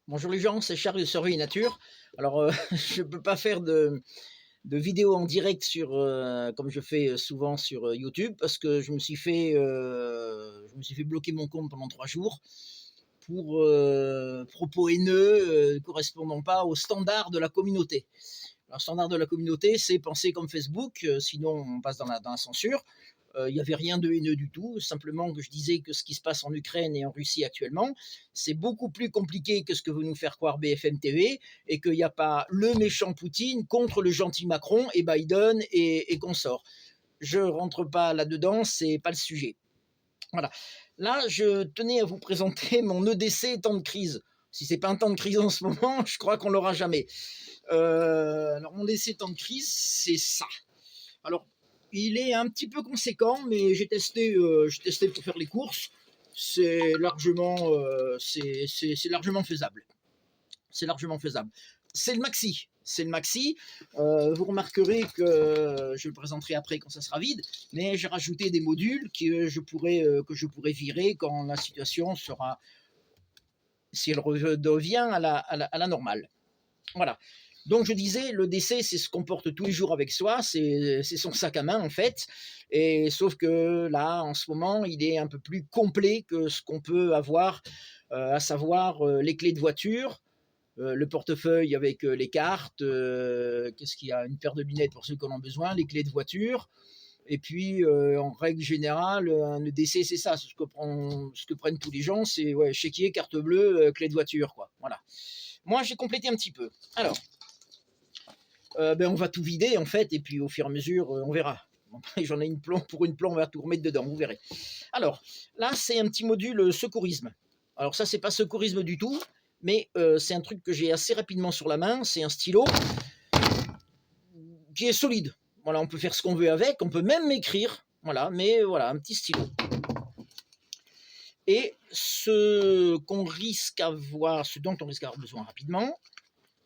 Bonjour les gens, c'est Charles de Survie Nature. Alors, je ne peux pas faire de vidéo en direct comme je fais souvent sur YouTube parce que je me suis fait bloquer mon compte pendant 3 jours pour propos haineux correspondant pas aux standards de la communauté. Alors, standard de la communauté, c'est penser comme Facebook, sinon on passe dans la censure. Il n'y avait rien de haineux du tout, simplement que je disais que ce qui se passe en Ukraine et en Russie actuellement, c'est beaucoup plus compliqué que ce que veut nous faire croire BFM TV, et qu'il n'y a pas le méchant Poutine contre le gentil Macron et Biden et consorts. Je rentre pas là-dedans, c'est pas le sujet. Voilà. Là, je tenais à vous présenter mon EDC temps de crise. Si c'est pas un temps de crise en ce moment, je crois qu'on l'aura jamais. Alors mon EDC temps de crise, c'est ça. Alors, il est un petit peu conséquent, mais j'ai testé pour faire les courses. C'est largement faisable. C'est largement faisable. C'est le maxi. C'est le maxi. Vous remarquerez que je le présenterai après quand ça sera vide, mais j'ai rajouté des modules que je pourrais virer quand la situation sera, si elle redevient à la normale. Voilà. Donc je disais, le décès, c'est ce qu'on porte tous les jours avec soi, c'est son sac à main en fait, et sauf que là, en ce moment, il est un peu plus complet que ce qu'on peut avoir, à savoir les clés de voiture, le portefeuille avec les cartes, qu'est-ce qu'il y a, une paire de lunettes pour ceux qui en ont besoin, les clés de voiture, et puis en règle générale, un EDC, c'est ça, ce que prennent tous les gens, c'est ouais, chéquier, carte bleue, clé de voiture, quoi. Voilà. Moi, j'ai complété un petit peu. Alors, on va tout vider en fait, et puis au fur et à mesure, on verra. Bon, j'en ai une plombe pour une plombe, on va tout remettre dedans, vous verrez. Alors, là, c'est un petit module secourisme. Alors ça, c'est pas secourisme du tout, mais c'est un truc que j'ai assez rapidement sur la main. C'est un stylo qui est solide. Voilà, on peut faire ce qu'on veut avec, on peut même écrire. Voilà, mais voilà, un petit stylo. Et ce dont on risque avoir besoin rapidement,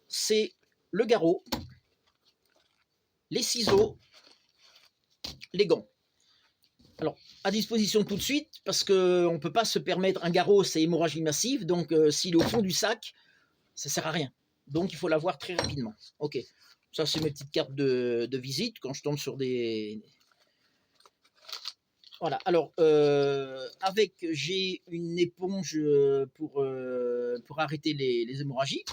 c'est le garrot, les ciseaux, les gants. Alors, à disposition tout de suite, parce qu'on ne peut pas se permettre un garrot, c'est hémorragie massive, donc s'il est au fond du sac, ça ne sert à rien. Donc, il faut l'avoir très rapidement. Ok, ça c'est mes petites cartes de visite quand je tombe sur des... Voilà, alors, j'ai une éponge pour arrêter les hémorragies.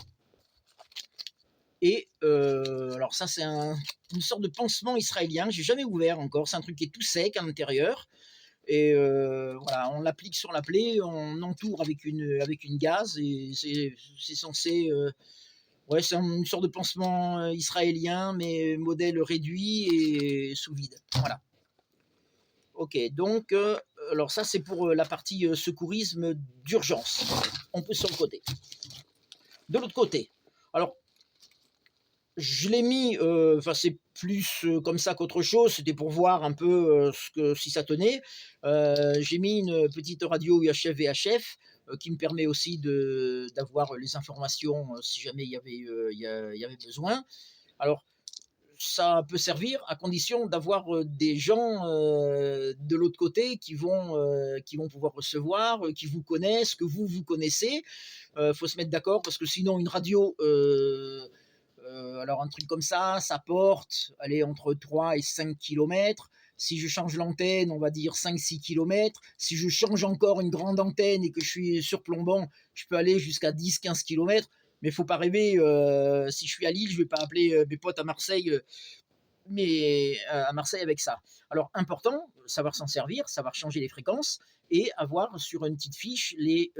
Et alors ça, c'est une sorte de pansement israélien, j'ai jamais ouvert encore, c'est un truc qui est tout sec à l'intérieur. Et voilà, on l'applique sur la plaie, on entoure avec une gaze, et c'est censé... ouais, c'est une sorte de pansement israélien, mais modèle réduit et sous vide. Voilà. Ok, donc, alors ça, c'est pour la partie secourisme d'urgence. On peut sur le côté. De l'autre côté, alors, je l'ai mis, enfin c'est plus comme ça qu'autre chose, c'était pour voir un peu si ça tenait. J'ai mis une petite radio UHF VHF qui me permet aussi d'avoir les informations si jamais il y avait besoin. Alors, ça peut servir à condition d'avoir des gens de l'autre côté qui vont pouvoir recevoir, qui vous connaissent, que vous connaissez. Faut se mettre d'accord parce que sinon, une radio. Alors un truc comme ça porte, allez, entre 3 et 5 kilomètres. Si je change l'antenne, on va dire 5-6 kilomètres. Si je change encore une grande antenne et que je suis surplombant, je peux aller jusqu'à 10-15 kilomètres. Mais il ne faut pas rêver, si je suis à Lille, je ne vais pas appeler mes potes à Marseille, mais à Marseille avec ça. Alors important, savoir s'en servir, savoir changer les fréquences et avoir sur une petite fiche les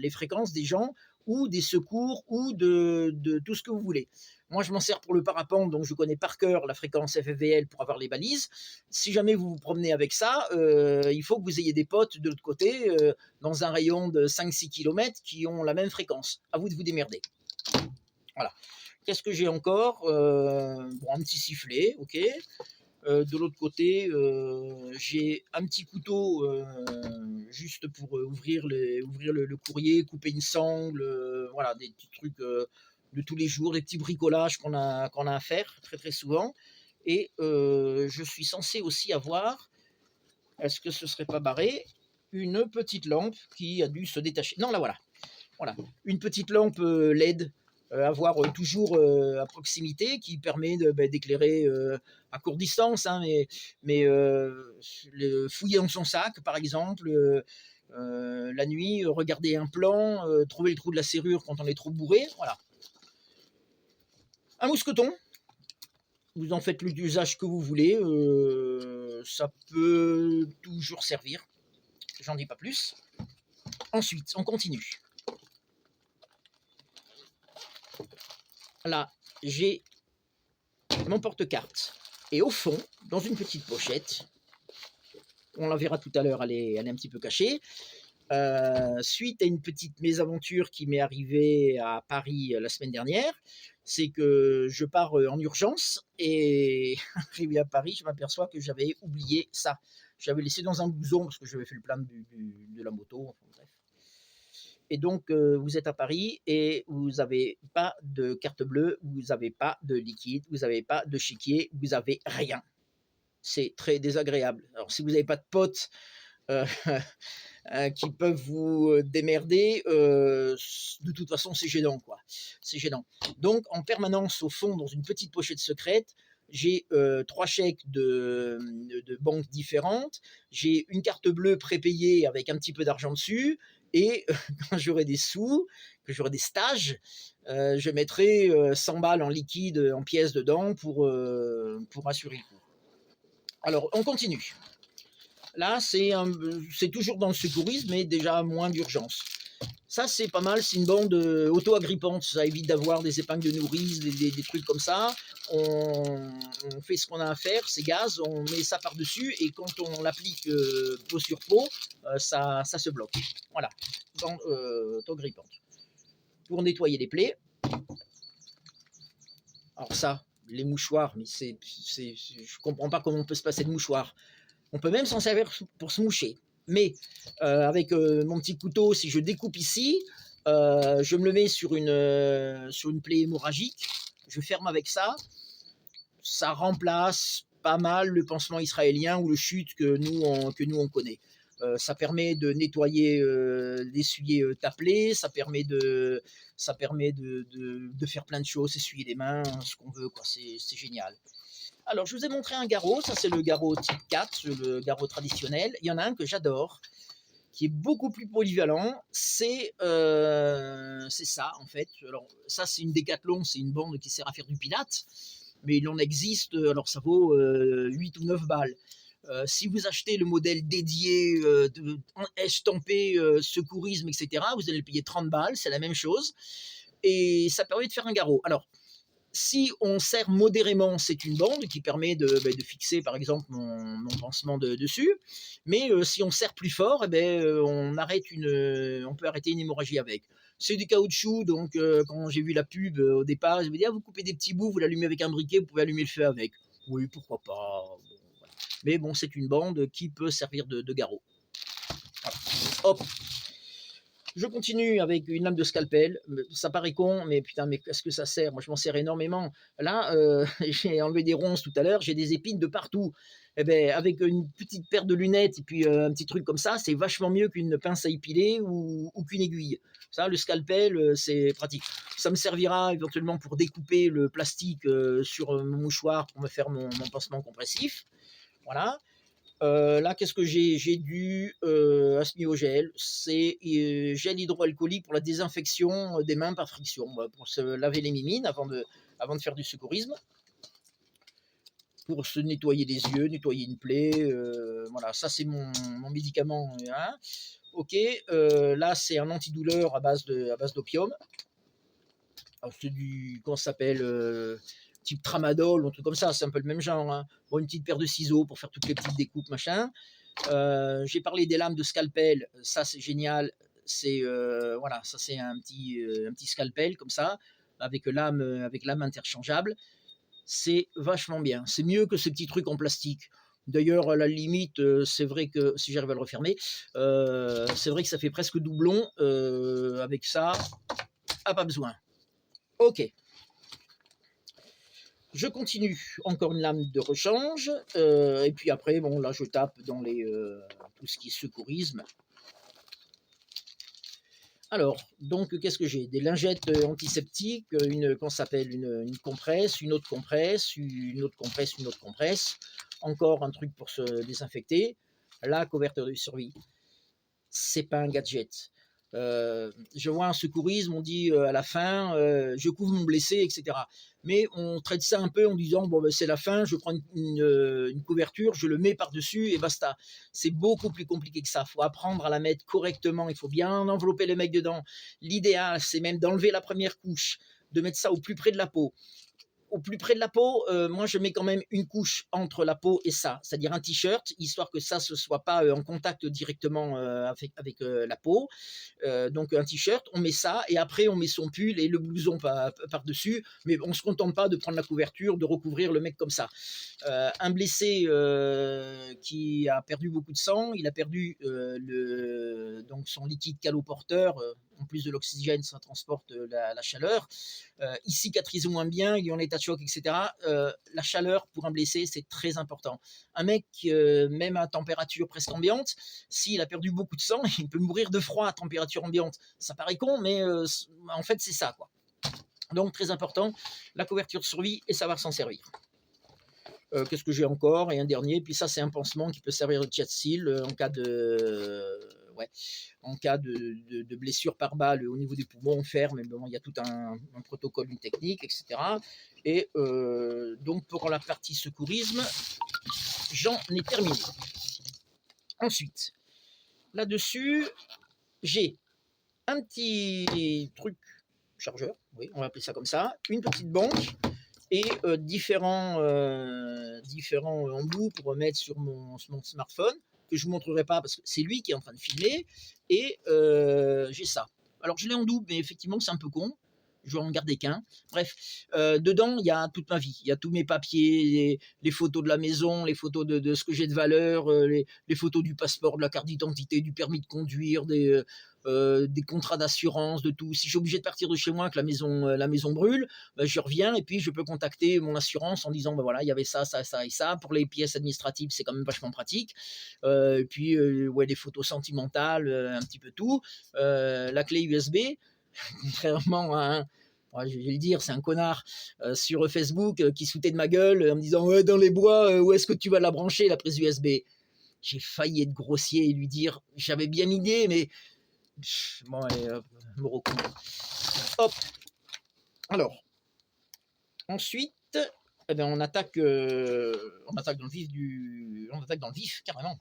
fréquences des gens ou des secours ou de tout ce que vous voulez. Moi, je m'en sers pour le parapente, donc je connais par cœur la fréquence FFVL pour avoir les balises. Si jamais vous vous promenez avec ça, il faut que vous ayez des potes de l'autre côté, dans un rayon de 5-6 km, qui ont la même fréquence. À vous de vous démerder. Voilà. Qu'est-ce que j'ai encore bon, un petit sifflet, ok. De l'autre côté, j'ai un petit couteau juste pour ouvrir le courrier, couper une sangle, voilà, des petits trucs de tous les jours, des petits bricolages qu'on a à faire très très souvent. Et je suis censé aussi avoir, est-ce que ce serait pas barré, une petite lampe qui a dû se détacher. Non, là voilà. Voilà, une petite lampe LED, avoir toujours à proximité qui permet d'éclairer à courte distance, hein, mais fouiller dans son sac, par exemple, la nuit, regarder un plan, trouver le trou de la serrure quand on est trop bourré, voilà. Un mousqueton, vous en faites l'usage que vous voulez, ça peut toujours servir, j'en dis pas plus. Ensuite, on continue. Là, j'ai mon porte-carte. Et au fond, dans une petite pochette, on la verra tout à l'heure, elle est un petit peu cachée, suite à une petite mésaventure qui m'est arrivée à Paris la semaine dernière, c'est que je pars en urgence et arrivé à Paris, je m'aperçois que j'avais oublié ça. J'avais laissé dans un blouson parce que j'avais fait le plein de la moto. Enfin, bref. Et donc, vous êtes à Paris et vous n'avez pas de carte bleue, vous n'avez pas de liquide, vous n'avez pas de chéquier, vous n'avez rien. C'est très désagréable. Alors, si vous n'avez pas de potes euh, qui peuvent vous démerder, de toute façon, c'est gênant, quoi. C'est gênant. Donc, en permanence, au fond, dans une petite pochette secrète, j'ai 3 chèques de banques différentes, j'ai une carte bleue prépayée avec un petit peu d'argent dessus, et quand j'aurai des sous, que j'aurai des stages, je mettrai 100 balles en liquide, en pièces dedans pour assurer le coup. Alors, on continue. Là, c'est toujours dans le secourisme, mais déjà moins d'urgence. Ça, c'est pas mal, c'est une bande auto-agrippante. Ça évite d'avoir des épingles de nourrice, des trucs comme ça. On fait ce qu'on a à faire, c'est gaz, on met ça par-dessus, et quand on l'applique peau sur peau, ça se bloque. Voilà, bande auto-agrippante. Pour nettoyer les plaies. Alors ça, les mouchoirs, mais je comprends pas comment on peut se passer de mouchoirs. On peut même s'en servir pour se moucher. Mais avec mon petit couteau, si je découpe ici, je me le mets sur une plaie hémorragique, je ferme avec ça, ça remplace pas mal le pansement israélien ou le chute que nous on connaît. Ça permet de nettoyer, d'essuyer ta plaie, ça permet de faire plein de choses, essuyer les mains, ce qu'on veut, quoi. C'est génial. Alors, je vous ai montré un garrot, ça c'est le garrot type 4, le garrot traditionnel. Il y en a un que j'adore, qui est beaucoup plus polyvalent, c'est ça en fait. Alors, ça c'est une Décathlon, c'est une bande qui sert à faire du pilate, mais il en existe, alors ça vaut 8 ou 9 balles. Si vous achetez le modèle dédié, estampé secourisme, etc., vous allez le payer 30 balles, c'est la même chose, et ça permet de faire un garrot. Alors, si on serre modérément, c'est une bande qui permet de fixer par exemple mon pansement dessus, mais si on serre plus fort, on peut arrêter une hémorragie avec. C'est du caoutchouc, donc quand j'ai vu la pub au départ, je me dis vous coupez des petits bouts, vous l'allumez avec un briquet, vous pouvez allumer le feu avec. Oui, pourquoi pas. Bon, voilà. Mais bon, c'est une bande qui peut servir de garrot. Voilà. Hop, je continue avec une lame de scalpel. Ça paraît con, mais putain, mais qu'est-ce que ça sert? Moi, je m'en sers énormément. Là, j'ai enlevé des ronces tout à l'heure, j'ai des épines de partout. Eh ben, avec une petite paire de lunettes et puis un petit truc comme ça, c'est vachement mieux qu'une pince à épiler ou qu'une aiguille. Ça, le scalpel, c'est pratique. Ça me servira éventuellement pour découper le plastique sur mon mouchoir pour me faire mon pansement compressif. Voilà. Là, qu'est-ce que j'ai? J'ai du asmiogel, c'est gel hydroalcoolique pour la désinfection des mains par friction, pour se laver les mimines avant de faire du secourisme, pour se nettoyer les yeux, nettoyer une plaie, voilà, ça c'est mon médicament. Hein. Ok, là c'est un antidouleur à base d'opium. Alors c'est du, comment ça s'appelle, type tramadol, un truc comme ça, c'est un peu le même genre. Hein. Bon, une petite paire de ciseaux pour faire toutes les petites découpes, machin. J'ai parlé des lames de scalpel, ça c'est génial. C'est voilà, ça c'est un petit scalpel comme ça, avec lame interchangeable. C'est vachement bien. C'est mieux que ces petits trucs en plastique. D'ailleurs, à la limite, c'est vrai que si j'arrive à le refermer, c'est vrai que ça fait presque doublon. Avec ça, pas besoin. Ok. Je continue, encore une lame de rechange, et puis après, bon, là, je tape dans tout ce qui est secourisme. Alors, donc, qu'est-ce que j'ai? Des lingettes antiseptiques, qu'on s'appelle une compresse, une autre compresse, une autre compresse, une autre compresse. Encore un truc pour se désinfecter. La couverture de survie. C'est pas un gadget. Je vois un secourisme, on dit à la fin, je couvre mon blessé, etc. Mais on traite ça un peu en disant, bon, ben, c'est la fin, je prends une couverture, je le mets par-dessus et basta. C'est beaucoup plus compliqué que ça. Il faut apprendre à la mettre correctement, il faut bien envelopper le mec dedans. L'idéal, c'est même d'enlever la première couche, de mettre ça au plus près de la peau. Au plus près de la peau, moi je mets quand même une couche entre la peau et ça, c'est-à-dire un t-shirt, histoire que ça ne soit pas en contact directement avec la peau. Donc un t-shirt, on met ça et après on met son pull et le blouson par-dessus, mais on ne se contente pas de prendre la couverture, de recouvrir le mec comme ça. Un blessé qui a perdu beaucoup de sang, il a perdu donc son liquide caloporteur, en plus de l'oxygène, ça transporte la chaleur. Il cicatrise moins bien, il est en état de choc, etc. La chaleur pour un blessé, c'est très important. Un mec, même à température presque ambiante, s'il a perdu beaucoup de sang, il peut mourir de froid à température ambiante. Ça paraît con, mais en fait, c'est ça, quoi. Donc, très important, la couverture de survie et savoir s'en servir. Qu'est-ce que j'ai encore? Et un dernier, puis ça, c'est un pansement qui peut servir de chat-seal en cas en cas de blessure par balle au niveau des poumons, on ferme, mais bon, il y a tout un protocole, une technique, etc. Et donc, pour la partie secourisme, j'en ai terminé. Ensuite, là-dessus, j'ai un petit truc chargeur, oui, on va appeler ça comme ça, une petite banque et différents embouts pour remettre sur mon smartphone, que je ne vous montrerai pas parce que c'est lui qui est en train de filmer, et j'ai ça. Alors je l'ai en double, mais effectivement c'est un peu con, je vais en garder qu'un. Bref, dedans il y a toute ma vie, il y a tous mes papiers, les photos de la maison, les photos de ce que j'ai de valeur, les photos du passeport, de la carte d'identité, du permis de conduire, des contrats d'assurance, de tout. Si je suis obligé de partir de chez moi, que la maison brûle, ben, je reviens et puis je peux contacter mon assurance en disant ben voilà, il y avait ça, ça, ça et ça. Pour les pièces administratives, c'est quand même vachement pratique. Et puis ouais, des photos sentimentales, un petit peu tout. La clé USB, contrairement à un, ouais, je vais le dire, c'est un connard sur Facebook qui se foutait de ma gueule en me disant ouais, dans les bois, où est-ce que tu vas la brancher, la prise USB? J'ai failli être grossier et lui dire j'avais bien l'idée, mais bon, allez, me recouvre. Hop. Alors, ensuite, eh bien, on attaque dans le vif on attaque dans le vif carrément,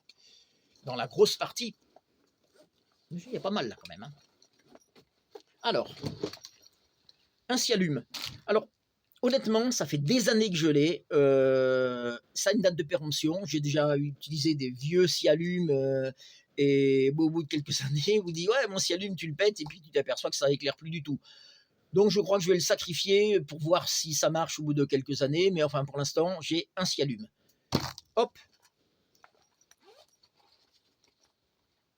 dans la grosse partie. Il y a pas mal là quand même. Hein. Alors, un Cialume. Alors, honnêtement, ça fait des années que je l'ai. Ça a une date de péremption. J'ai déjà utilisé des vieux Cialume. Et au bout de quelques années, on vous dit ouais, mon Cialume, tu le pètes, et puis tu t'aperçois que ça éclaire plus du tout. Donc je crois que je vais le sacrifier pour voir si ça marche au bout de quelques années, mais enfin pour l'instant, j'ai un Cialume. Hop.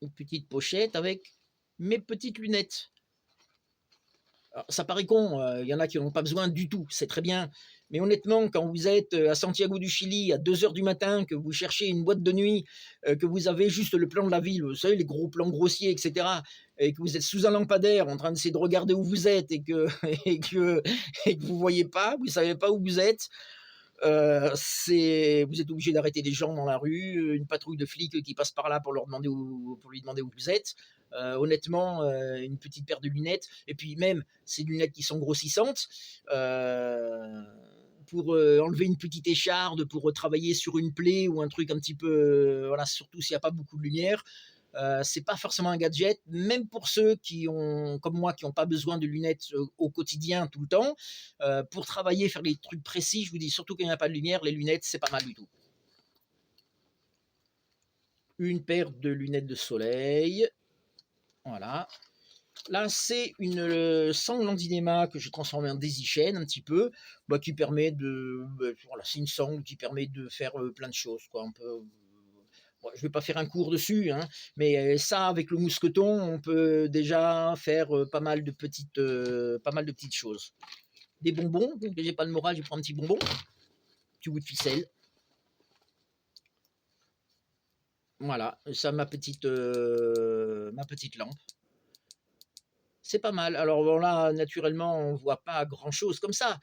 Une petite pochette avec mes petites lunettes. Alors, ça paraît con, il y en a qui n'ont pas besoin du tout, c'est très bien. Mais honnêtement, quand vous êtes à Santiago du Chili à 2 heures du matin, que vous cherchez une boîte de nuit, que vous avez juste le plan de la ville, vous savez, les gros plans grossiers, etc., et que vous êtes sous un lampadaire en train d'essayer de regarder où vous êtes et que, et que vous ne voyez pas, vous ne savez pas où vous êtes, vous êtes obligé d'arrêter des gens dans la rue, une patrouille de flics qui passe par là pour lui demander où vous êtes. Honnêtement, une petite paire de lunettes, et puis même ces lunettes qui sont grossissantes, pour enlever une petite écharde, pour travailler sur une plaie ou un truc un petit peu, voilà, surtout s'il n'y a pas beaucoup de lumière. C'est pas forcément un gadget, même pour ceux qui ont, comme moi, qui n'ont pas besoin de lunettes au quotidien tout le temps. Pour travailler, faire des trucs précis, je vous dis surtout qu'il n'y a pas de lumière, les lunettes, c'est pas mal du tout. Une paire de lunettes de soleil, voilà. Là, c'est une sangle en cinéma que j'ai transformée en daisy-chain un petit peu, bah, qui permet de, voilà, c'est une sangle qui permet de faire plein de choses, quoi. On peut, bon, je vais pas faire un cours dessus, hein, mais ça, avec le mousqueton, on peut déjà faire pas mal de petites choses. Des bonbons, donc j'ai pas le moral, je prends un petit bonbon, petit bout de ficelle. Voilà, ça ma petite lampe. c'est pas mal. Alors bon là, naturellement, on voit pas grand-chose comme ça,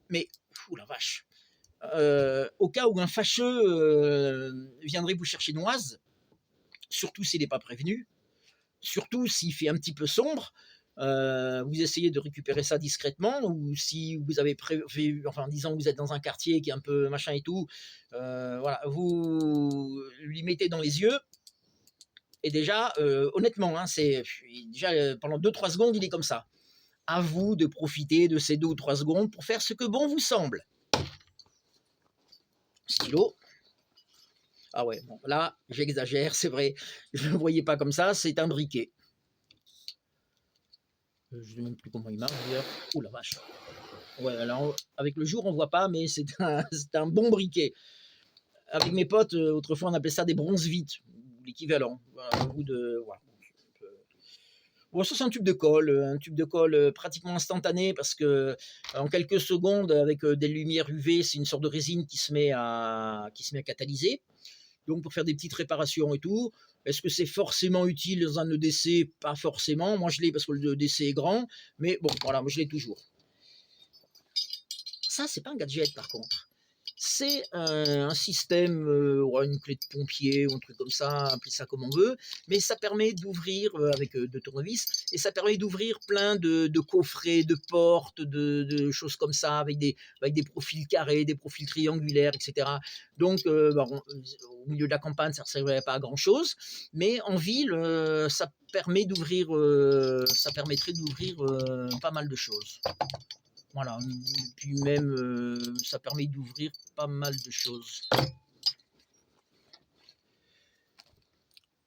mais fou la vache, au cas où un fâcheux, viendrait vous chercher noise, surtout s'il n'est pas prévenu, surtout s'il fait un petit peu sombre, vous essayez de récupérer ça discrètement, ou si vous avez prévu, enfin, disons que vous êtes dans un quartier qui est un peu machin et tout, voilà, vous lui mettez dans les yeux, et déjà, honnêtement, hein, c'est déjà pendant 2-3 secondes, il est comme ça. À vous de profiter de ces 2 ou 3 secondes pour faire ce que bon vous semble. Stylo. Ah ouais, bon, là, j'exagère, c'est vrai. Je ne le voyais pas comme ça, c'est un briquet. Je ne sais même plus comment il marche d'ailleurs. Oh la vache. Ouais, alors avec le jour, on voit pas, mais c'est un, c'est un bon briquet. Avec mes potes, autrefois, on appelait ça des bronzes vites, l'équivalent. Voilà, au bout de. Voilà. Bon, ça c'est un tube de colle pratiquement instantané parce que en quelques secondes, avec des lumières UV, c'est une sorte de résine qui se met à catalyser. Donc pour faire des petites réparations et tout. Est-ce que c'est forcément utile dans un EDC? Pas forcément. Moi je l'ai parce que le EDC est grand, mais bon voilà, moi je l'ai toujours. Ça c'est pas un gadget par contre. C'est un système, une clé de pompier ou un truc comme ça, appelez ça comme on veut, mais ça permet d'ouvrir, avec deux tournevis, et ça permet d'ouvrir plein de coffrets, de portes, de choses comme ça, avec des profils carrés, des profils triangulaires, etc. Donc, bon, au milieu de la campagne, ça ne servirait pas à grand chose, mais en ville, ça permettrait d'ouvrir pas mal de choses. Voilà, et puis même, ça permet d'ouvrir pas mal de choses.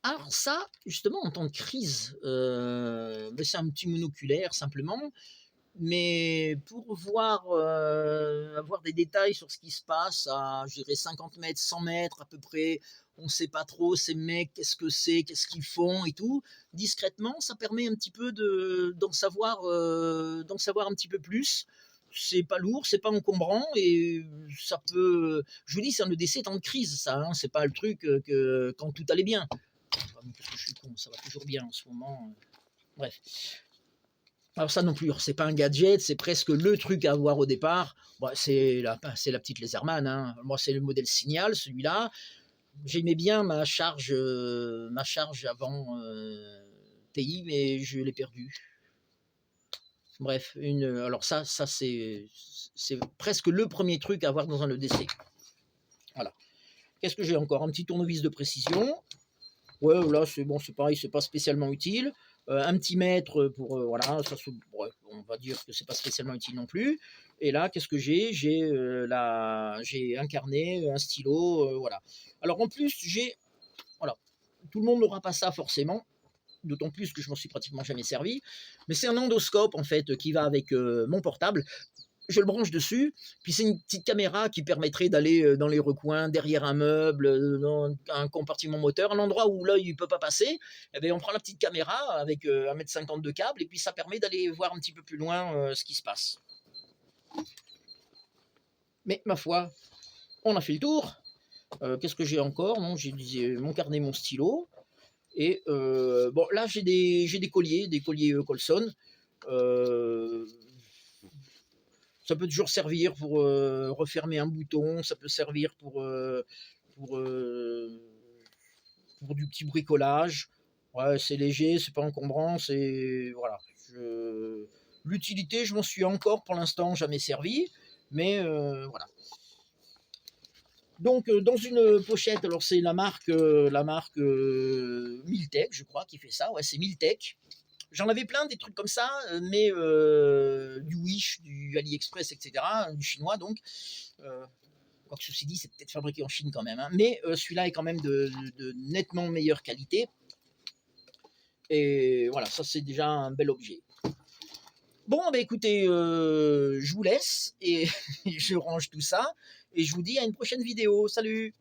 Alors ça, justement, en temps de crise, c'est un petit monoculaire simplement, mais pour voir, avoir des détails sur ce qui se passe à, je dirais 50 mètres, 100 mètres à peu près, on ne sait pas trop ces mecs, qu'est-ce que c'est, qu'est-ce qu'ils font et tout, discrètement, ça permet un petit peu d'en savoir un petit peu plus. C'est pas lourd, c'est pas encombrant, et ça peut. Je vous dis, c'est un EDC temps de crise, ça, hein, c'est pas le truc que quand tout allait bien. Qu'est-ce que je suis con, ça va toujours bien en ce moment. Bref. Alors ça non plus, c'est pas un gadget, c'est presque le truc à avoir au départ. Bon, c'est la petite Laserman, hein. Moi c'est le modèle Signal, celui-là. J'aimais bien ma charge avant TI, mais je l'ai perdue. Bref, alors ça c'est presque le premier truc à avoir dans un EDC. Voilà. Qu'est-ce que j'ai encore? Un petit tournevis de précision. Ouais, là c'est bon, c'est pareil, c'est pas spécialement utile. Un petit mètre pour voilà, ouais, on va dire que c'est pas spécialement utile non plus. Et là, qu'est-ce que j'ai? J'ai un carnet, un stylo, voilà. Alors en plus, voilà, tout le monde n'aura pas ça forcément, d'autant plus que je m'en suis pratiquement jamais servi. Mais c'est un endoscope en fait qui va avec mon portable. Je le branche dessus, puis c'est une petite caméra qui permettrait d'aller dans les recoins, derrière un meuble, dans un compartiment moteur, un endroit où l'œil ne peut pas passer. Eh bien, on prend la petite caméra avec 1,50 m de câble, et puis ça permet d'aller voir un petit peu plus loin ce qui se passe. Mais ma foi, on a fait le tour. Qu'est-ce que j'ai encore? Non, j'ai mon carnet, mon stylo. Et bon, là, j'ai des colliers Colson. Ça peut toujours servir pour refermer un bouton, ça peut servir pour, pour du petit bricolage. Ouais, c'est léger, c'est pas encombrant, c'est. Voilà. L'utilité, je m'en suis encore pour l'instant jamais servi, mais voilà. Donc, dans une pochette, alors c'est la marque Miltech, je crois, qui fait ça. Ouais, c'est Miltech. J'en avais plein des trucs comme ça, mais du Wish, du AliExpress, etc., du chinois donc. Quoique ceci dit, c'est peut-être fabriqué en Chine quand même, hein. Mais celui-là est quand même de nettement meilleure qualité. Et voilà, ça c'est déjà un bel objet. Bon, bah écoutez, je vous laisse et je range tout ça. Et je vous dis à une prochaine vidéo. Salut!